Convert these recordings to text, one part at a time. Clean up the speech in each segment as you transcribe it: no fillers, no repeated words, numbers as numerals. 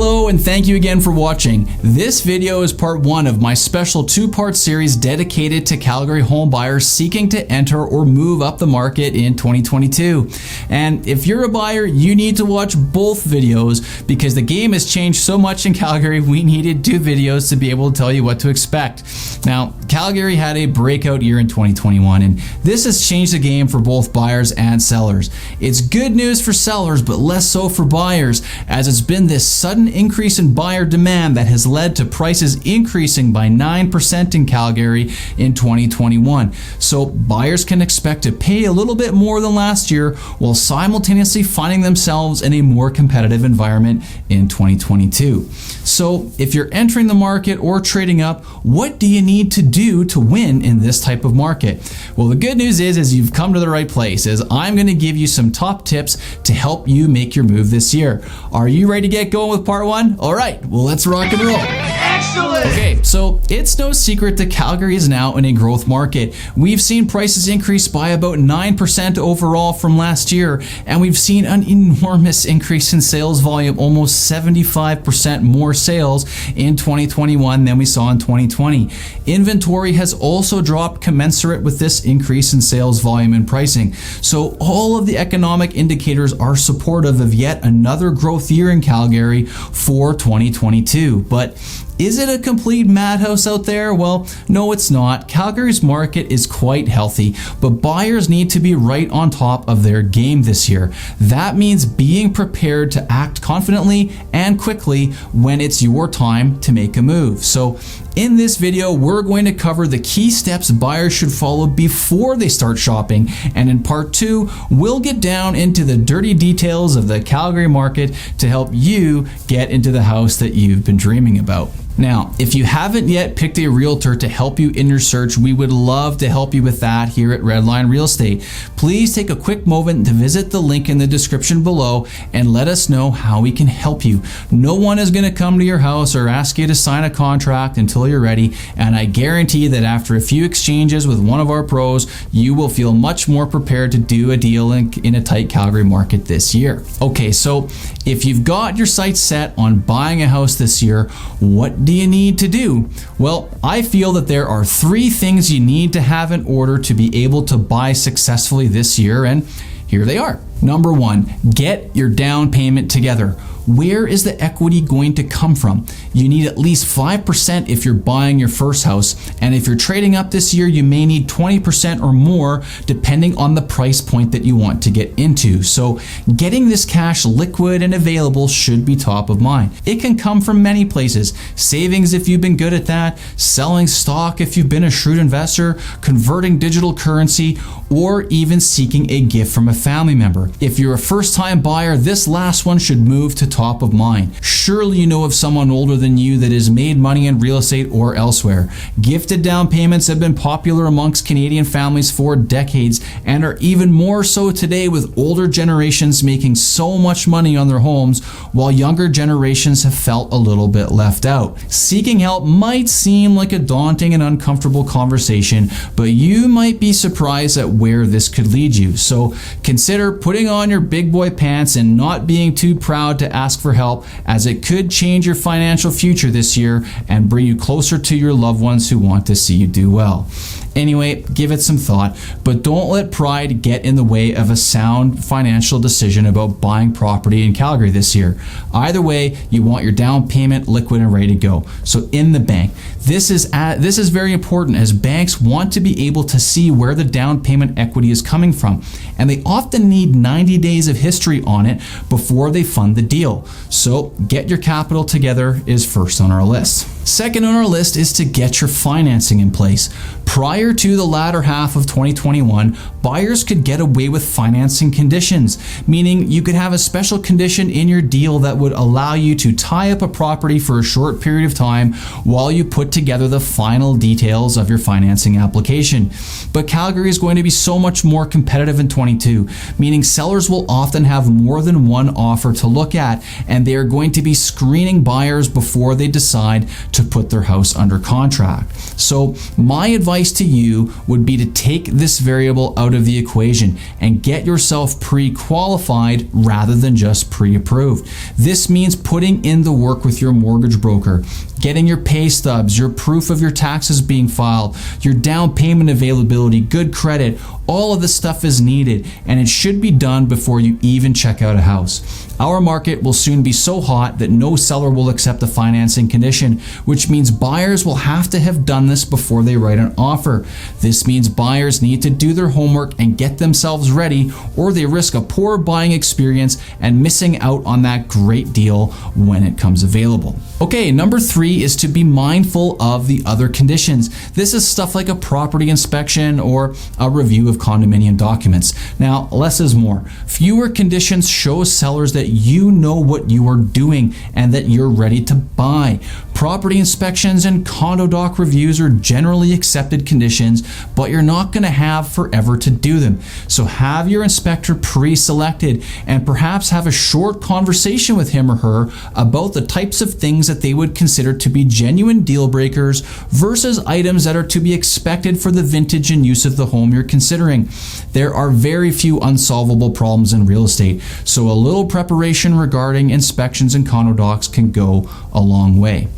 Hello and thank you again for watching. This video is part 1 of my special 2-part series dedicated to Calgary home buyers seeking to enter or move up the market in 2022. And if you're a buyer, you need to watch both videos because the game has changed so much in Calgary, we needed 2 videos to be able to tell you what to expect. Now, Calgary had a breakout year in 2021 and this has changed the game for both buyers and sellers. It's good news for sellers, but less so for buyers, as it's been this sudden increase in buyer demand that has led to prices increasing by 9% in Calgary in 2021. So buyers can expect to pay a little bit more than last year while simultaneously finding themselves in a more competitive environment in 2022. So if you're entering the market or trading up, what do you need to do to win in this type of market? Well, the good news is you've come to the right place, as I'm going to give you some top tips to help you make your move this year. Are you ready to get going with part 1? All right, well, let's rock and roll. Excellent! Okay, so it's no secret that Calgary is now in a growth market. We've seen prices increase by about 9% overall from last year, and we've seen an enormous increase in sales volume, almost 75% more sales in 2021 than we saw in 2020. Inventory has also dropped commensurate with this increase in sales volume and pricing. So all of the economic indicators are supportive of yet another growth year in Calgary for 2022. But is it a complete madhouse out there? Well, no, it's not. Calgary's market is quite healthy, but buyers need to be right on top of their game this year. That means being prepared to act confidently and quickly when it's your time to make a move. So in this video, we're going to cover the key steps buyers should follow before they start shopping. And in part 2, we'll get down into the dirty details of the Calgary market to help you get into the house that you've been dreaming about. Now, if you haven't yet picked a realtor to help you in your search, we would love to help you with that here at Redline Real Estate. Please take a quick moment to visit the link in the description below and let us know how we can help you. No one is going to come to your house or ask you to sign a contract until you're ready, and I guarantee that after a few exchanges with one of our pros, you will feel much more prepared to do a deal in a tight Calgary market this year. Okay, so if you've got your sights set on buying a house this year, what do you need to do? Well, I feel that there are 3 things you need to have in order to be able to buy successfully this year, and here they are. Number 1, get your down payment together. Where is the equity going to come from? You need at least 5% if you're buying your first house, and if you're trading up this year, you may need 20% or more depending on the price point that you want to get into. So getting this cash liquid and available should be top of mind. It can come from many places: savings if you've been good at that, selling stock if you've been a shrewd investor, converting digital currency, or even seeking a gift from a family member. If you're a first-time buyer, this last one should move to top of mind. Surely you know of someone older than you that has made money in real estate or elsewhere. Gifted down payments have been popular amongst Canadian families for decades and are even more so today, with older generations making so much money on their homes while younger generations have felt a little bit left out. Seeking help might seem like a daunting and uncomfortable conversation, but you might be surprised at where this could lead you. So consider putting on your big boy pants and not being too proud to ask for help, as it could change your financial future this year and bring you closer to your loved ones who want to see you do well. Anyway, give it some thought, but don't let pride get in the way of a sound financial decision about buying property in Calgary this year. Either way, you want your down payment liquid and ready to go. So in the bank. This is very important, as banks want to be able to see where the down payment equity is coming from, and they often need 90 days of history on it before they fund the deal. So get your capital together is first on our list. Second on our list is to get your financing in place. Prior to the latter half of 2021, buyers could get away with financing conditions, meaning you could have a special condition in your deal that would allow you to tie up a property for a short period of time while you put together the final details of your financing application. But Calgary is going to be so much more competitive in 22, meaning sellers will often have more than one offer to look at, and they are going to be screening buyers before they decide to put their house under contract. So my advice to you would be to take this variable out of the equation and get yourself pre-qualified rather than just pre-approved. This means putting in the work with your mortgage broker, getting your pay stubs, your proof of your taxes being filed, your down payment availability, good credit. All of this stuff is needed, and it should be done before you even check out a house. Our market will soon be so hot that no seller will accept a financing condition, which means buyers will have to have done this before they write an offer. This means buyers need to do their homework and get themselves ready, or they risk a poor buying experience and missing out on that great deal when it comes available. Okay, number 3 is to be mindful of the other conditions. This is stuff like a property inspection or a review of condominium documents. Now, less is more. Fewer conditions show sellers that you know what you are doing and that you're ready to buy. Property inspections and condo doc reviews are generally accepted conditions, but you're not going to have forever to do them. So have your inspector pre-selected and perhaps have a short conversation with him or her about the types of things that they would consider to be genuine deal breakers versus items that are to be expected for the vintage and use of the home you're considering. There are very few unsolvable problems in real estate, so a little preparation regarding inspections and condo docs can go a long way.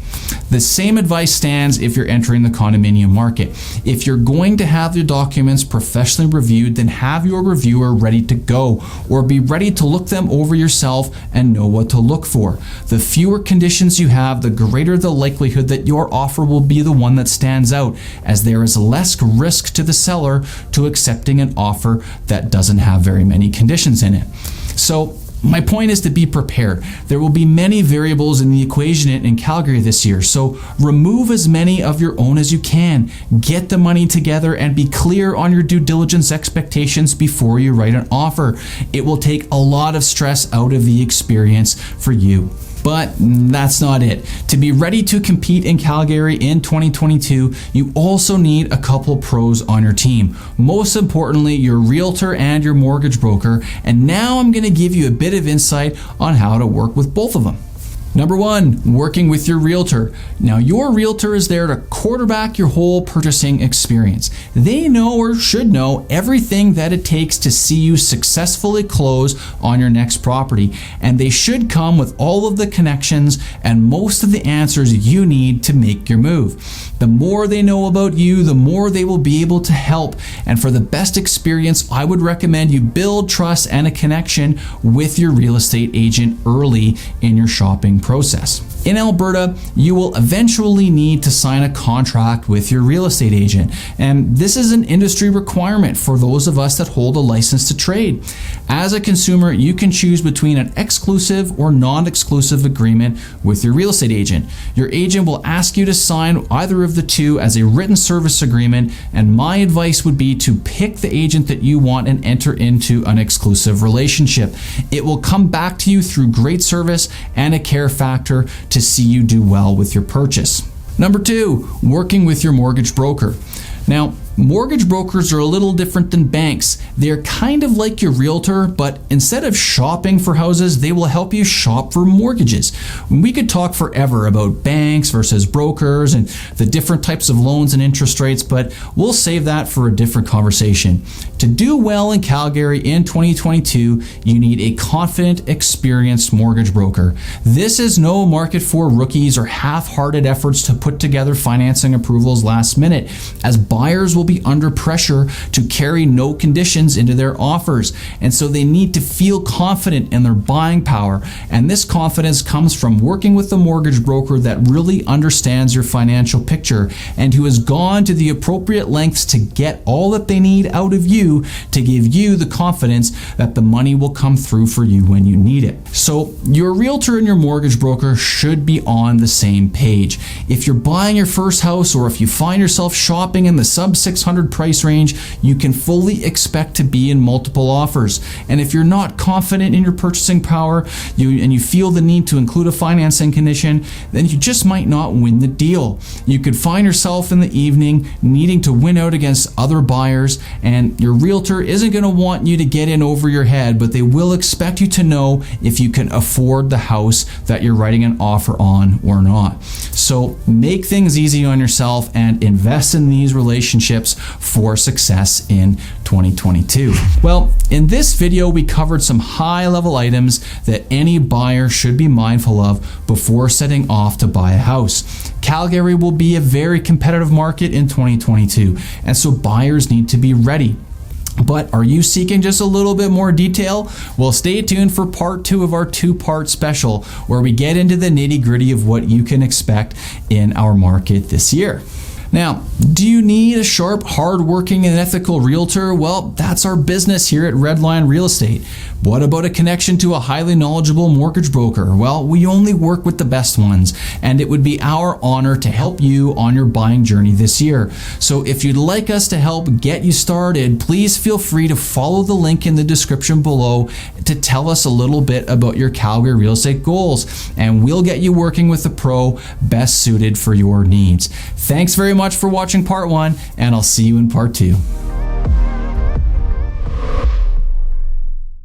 The same advice stands if you're entering the condominium market. If you're going to have your documents professionally reviewed, then have your reviewer ready to go, or be ready to look them over yourself and know what to look for. The fewer conditions you have, the greater the likelihood that your offer will be the one that stands out, as there is less risk to the seller to accepting an offer that doesn't have very many conditions in it. So my point is to be prepared. There will be many variables in the equation in Calgary this year, so remove as many of your own as you can. Get the money together and be clear on your due diligence expectations before you write an offer. It will take a lot of stress out of the experience for you. But that's not it. To be ready to compete in Calgary in 2022, you also need a couple pros on your team. Most importantly, your realtor and your mortgage broker. And now I'm going to give you a bit of insight on how to work with both of them. Number 1, working with your realtor. Now, your realtor is there to quarterback your whole purchasing experience. They know or should know everything that it takes to see you successfully close on your next property, and they should come with all of the connections and most of the answers you need to make your move. The more they know about you, the more they will be able to help. And for the best experience, I would recommend you build trust and a connection with your real estate agent early in your shopping process. In Alberta, you will eventually need to sign a contract with your real estate agent, and this is an industry requirement for those of us that hold a license to trade. As a consumer, you can choose between an exclusive or non-exclusive agreement with your real estate agent. Your agent will ask you to sign either of the two as a written service agreement, and my advice would be to pick the agent that you want and enter into an exclusive relationship. It will come back to you through great service and a care factor to see you do well with your purchase. Number 2, working with your mortgage broker. Now, mortgage brokers are a little different than banks. They're kind of like your realtor, but instead of shopping for houses, they will help you shop for mortgages. We could talk forever about banks versus brokers and the different types of loans and interest rates, but we'll save that for a different conversation. To do well in Calgary in 2022, you need a confident, experienced mortgage broker. This is no market for rookies or half-hearted efforts to put together financing approvals last minute, as buyers will be under pressure to carry no conditions into their offers, and so they need to feel confident in their buying power. And this confidence comes from working with a mortgage broker that really understands your financial picture and who has gone to the appropriate lengths to get all that they need out of you to give you the confidence that the money will come through for you when you need it. So your realtor and your mortgage broker should be on the same page. If you're buying your first house, or if you find yourself shopping in the sub 600 price range, you can fully expect to be in multiple offers. And if you're not confident in your purchasing power and you feel the need to include a financing condition, then you just might not win the deal. You could find yourself in the evening needing to win out against other buyers, and your realtor isn't going to want you to get in over your head, but they will expect you to know if you can afford the house that you're writing an offer on or not. So So make things easy on yourself and invest in these relationships for success in 2022. Well, in this video, we covered some high-level items that any buyer should be mindful of before setting off to buy a house. Calgary will be a very competitive market in 2022, and so buyers need to be ready. But are you seeking just a little bit more detail? Well, stay tuned for part 2 of our 2-part special, where we get into the nitty-gritty of what you can expect in our market this year. Now, do you need a sharp, hard-working, and ethical realtor? Well, that's our business here at Redline Real Estate. What about a connection to a highly knowledgeable mortgage broker? Well, we only work with the best ones, and it would be our honor to help you on your buying journey this year. So if you'd like us to help get you started, please feel free to follow the link in the description below to tell us a little bit about your Calgary real estate goals, and we'll get you working with the pro best suited for your needs. Thanks very much for watching part 1, and I'll see you in part 2.